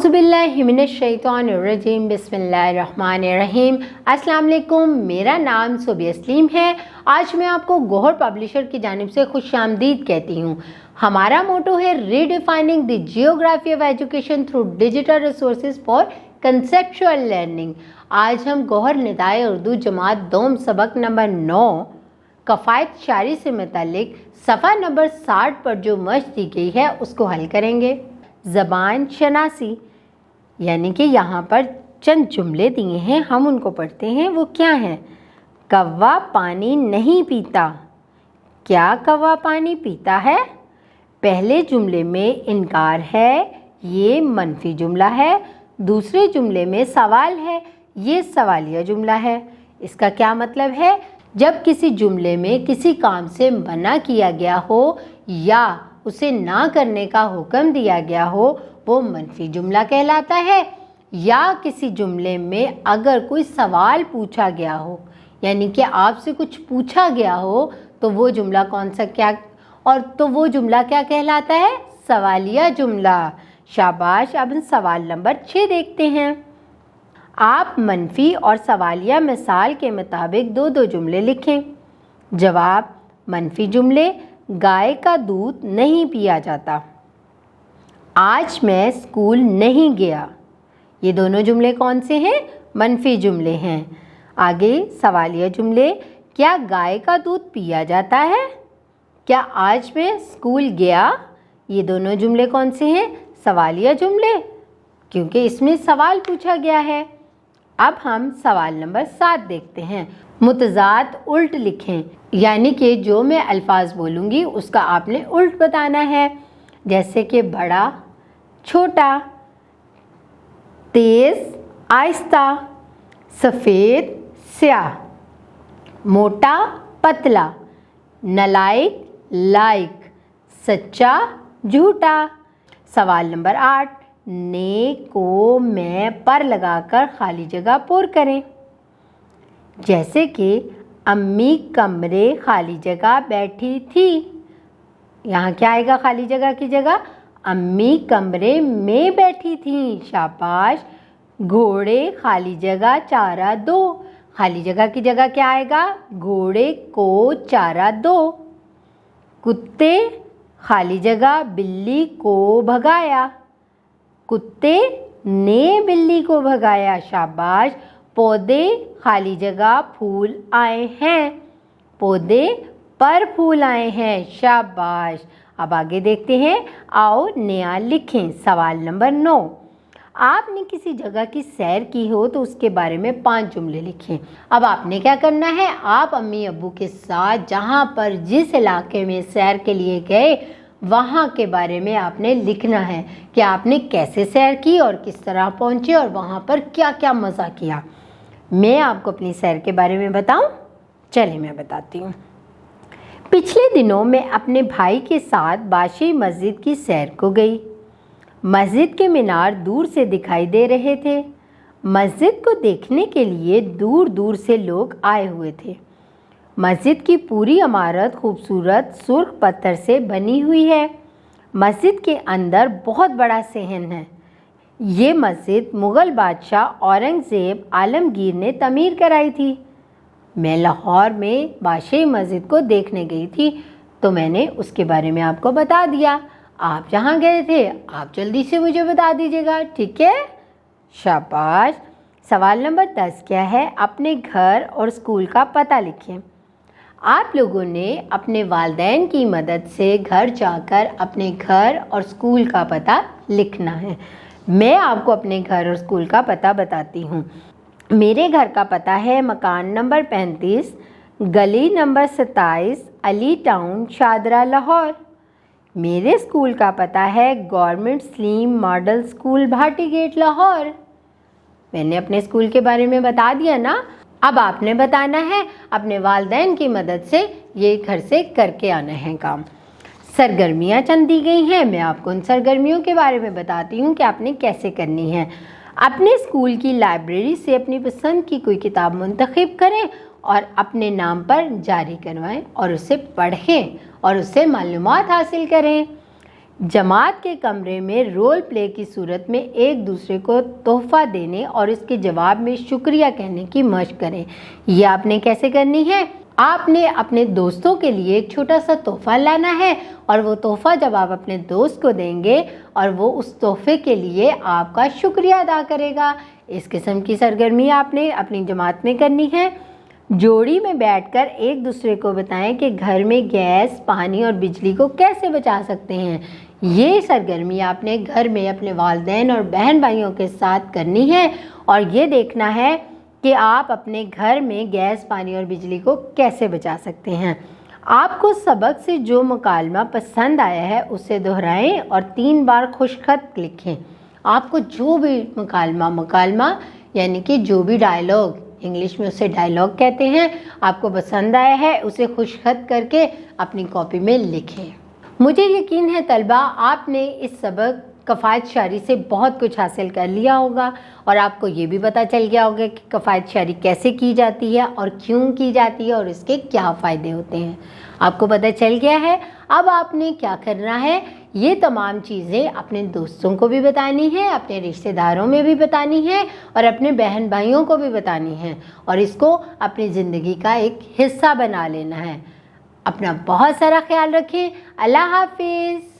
औज़ुबिल्लाहिमिनश्शैतानिर्रजीम बिस्मिल्लाहिर्रहमानिर्रहीम। अस्सलाम वालेकुम, मेरा नाम सोबिया सलीम है। आज मैं आपको गौहर पब्लिशर की जानिब से खुशामदीद कहती हूँ। हमारा मोटो है redefining the geography of education through digital resources for conceptual learning. आज हम गौहर निदाए उर्दू जमात दोम सबक नंबर 9 कफ़ायत शायरी से मुतालिक सफ़ा नंबर 60 पर जो मश्क दी गई है उसको हल करेंगे। ज़बान शनासी, यानी कि यहाँ पर चंद जुमले दिए हैं, हम उनको पढ़ते हैं। वो क्या हैं? कौवा पानी नहीं पीता। क्या कौवा पानी पीता है? पहले जुमले में इनकार है, ये मनफी जुमला है। दूसरे जुमले में सवाल है, ये सवालिया जुमला है। इसका क्या मतलब है? जब किसी जुमले में किसी काम से मना किया गया हो या उसे ना करने का हुक्म दिया गया हो, वो मनफी जुमला कहलाता है। या किसी जुमले में अगर कोई सवाल पूछा गया हो, यानी कि आपसे कुछ पूछा गया हो, तो वो जुमला वो जुमला क्या कहलाता है? सवालिया जुमला। शाबाश। अब सवाल नंबर 6 देखते हैं। आप मनफी और सवालिया मिसाल के मुताबिक दो जुमले लिखें। जवाब: मनफी जुमले, गाय का दूध नहीं पिया जाता। आज मैं स्कूल नहीं गया। ये दोनों जुमले कौन से हैं? मनफी जुमले हैं। आगे सवालिया जुमले, क्या गाय का दूध पिया जाता है? क्या आज मैं स्कूल गया? ये दोनों जुमले कौन से हैं? सवालिया जुमले, क्योंकि इसमें सवाल पूछा गया है। अब हम सवाल नंबर 7 देखते हैं। मुतज़ाद उल्ट लिखें, यानी कि जो मैं अल्फाज बोलूँगी उसका आपने उल्ट बताना है। जैसे कि बड़ा, छोटा, तेज़, आहिस्ता, सफ़ेद, स्याह, मोटा, पतला, नालायक, लायक, सच्चा, झूठा। सवाल नंबर 8, ने को मैं पर लगाकर खाली जगह पुर करें। जैसे कि अम्मी कमरे खाली जगह बैठी थी। यहाँ क्या आएगा खाली जगह की जगह? अम्मी कमरे में बैठी थी। शाबाश। घोड़े खाली जगह चारा दो। खाली जगह की जगह क्या आएगा? घोड़े को चारा दो। कुत्ते खाली जगह बिल्ली को भगाया। कुत्ते ने बिल्ली को भगाया। शाबाश। पौधे खाली जगह फूल आए हैं। पौधे पर फूल आए हैं। शाबाश। अब आगे देखते हैं। आओ नया लिखें। सवाल नंबर 9, आपने किसी जगह की सैर की हो तो उसके बारे में 5 जुमले लिखें। अब आपने क्या करना है? आप अम्मी अब्बू के साथ जहाँ पर जिस इलाके में सैर के लिए गए वहाँ के बारे में आपने लिखना है कि आपने कैसे सैर की और किस तरह पहुँचे और वहाँ पर क्या क्या मज़ा किया। मैं आपको अपनी सैर के बारे में बताऊँ? चलिए मैं बताती हूँ। पिछले दिनों मैं अपने भाई के साथ बादशाही मस्जिद की सैर को गई। मस्जिद के मीनार दूर से दिखाई दे रहे थे। मस्जिद को देखने के लिए दूर दूर से लोग आए हुए थे। मस्जिद की पूरी इमारत खूबसूरत सुर्ख पत्थर से बनी हुई है। मस्जिद के अंदर बहुत बड़ा सहन है। ये मस्जिद मुग़ल बादशाह औरंगज़ेब आलमगीर ने तमीर कराई थी। मैं लाहौर में बादशाही मस्जिद को देखने गई थी, तो मैंने उसके बारे में आपको बता दिया। आप जहाँ गए थे आप जल्दी से मुझे बता दीजिएगा, ठीक है? शाबाश। सवाल नंबर 10 क्या है? अपने घर और स्कूल का पता लिखें। आप लोगों ने अपने वालिदैन की मदद से घर जाकर अपने घर और स्कूल का पता लिखना है। मैं आपको अपने घर और स्कूल का पता बताती हूँ। मेरे घर का पता है मकान नंबर 35, गली नंबर 27, अली टाउन, शादरा, लाहौर। मेरे स्कूल का पता है गवर्नमेंट स्लीम model school, Bhati gate, Lahore. मैंने अपने स्कूल के बारे में बता दिया ना। अब आपने बताना है अपने वालिदैन की मदद से ये घर से करके आना है काम। सरगर्मियाँ चंद दी गई हैं, मैं आपको उन सरगर्मियों के बारे में बताती हूँ कि आपने कैसे करनी है। अपने स्कूल की लाइब्रेरी से अपनी पसंद की कोई किताब मुंतखब करें और अपने नाम पर जारी करवाएं और उसे पढ़ें और उससे मालूमात हासिल करें। जमात के कमरे में रोल प्ले की सूरत में एक दूसरे को तोहफा देने और इसके जवाब में शुक्रिया कहने की मशक करें। ये आपने कैसे करनी है? आपने अपने दोस्तों के लिए एक छोटा सा तोहफा लाना है और वो तोहफा जब आप अपने दोस्त को देंगे और वो उस तोहफे के लिए आपका शुक्रिया अदा करेगा। इस किस्म की सरगर्मी आपने अपनी जमात में करनी है। जोड़ी में बैठकर एक दूसरे को बताएं कि घर में गैस, पानी और बिजली को कैसे बचा सकते हैं। ये सरगर्मी आपने घर में अपने वालिदैन और बहन भाइयों के साथ करनी है और ये देखना है कि आप अपने घर में गैस, पानी और बिजली को कैसे बचा सकते हैं। आपको सबक से जो मुकालमा पसंद आया है उसे दोहराएं और 3 बार खुशखत लिखें। आपको जो भी मुकालमा यानी कि जो भी डायलॉग, इंग्लिश में उसे डायलॉग कहते हैं, आपको पसंद आया है उसे खुशखत करके अपनी कॉपी में लिखें। मुझे यकीन है तलबा आपने इस सबक कफ़ायत शायरी से बहुत कुछ हासिल कर लिया होगा और आपको ये भी पता चल गया होगा कि कफ़ायत शायरी कैसे की जाती है और क्यों की जाती है और इसके क्या फ़ायदे होते हैं। आपको पता चल गया है। अब आपने क्या करना है, ये तमाम चीज़ें अपने दोस्तों को भी बतानी है, अपने रिश्तेदारों में भी बतानी है और अपने बहन भाइयों को भी बतानी है और इसको अपनी ज़िंदगी का एक हिस्सा बना लेना है। अपना बहुत सारा ख्याल रखें। अल्लाह हाफिज़।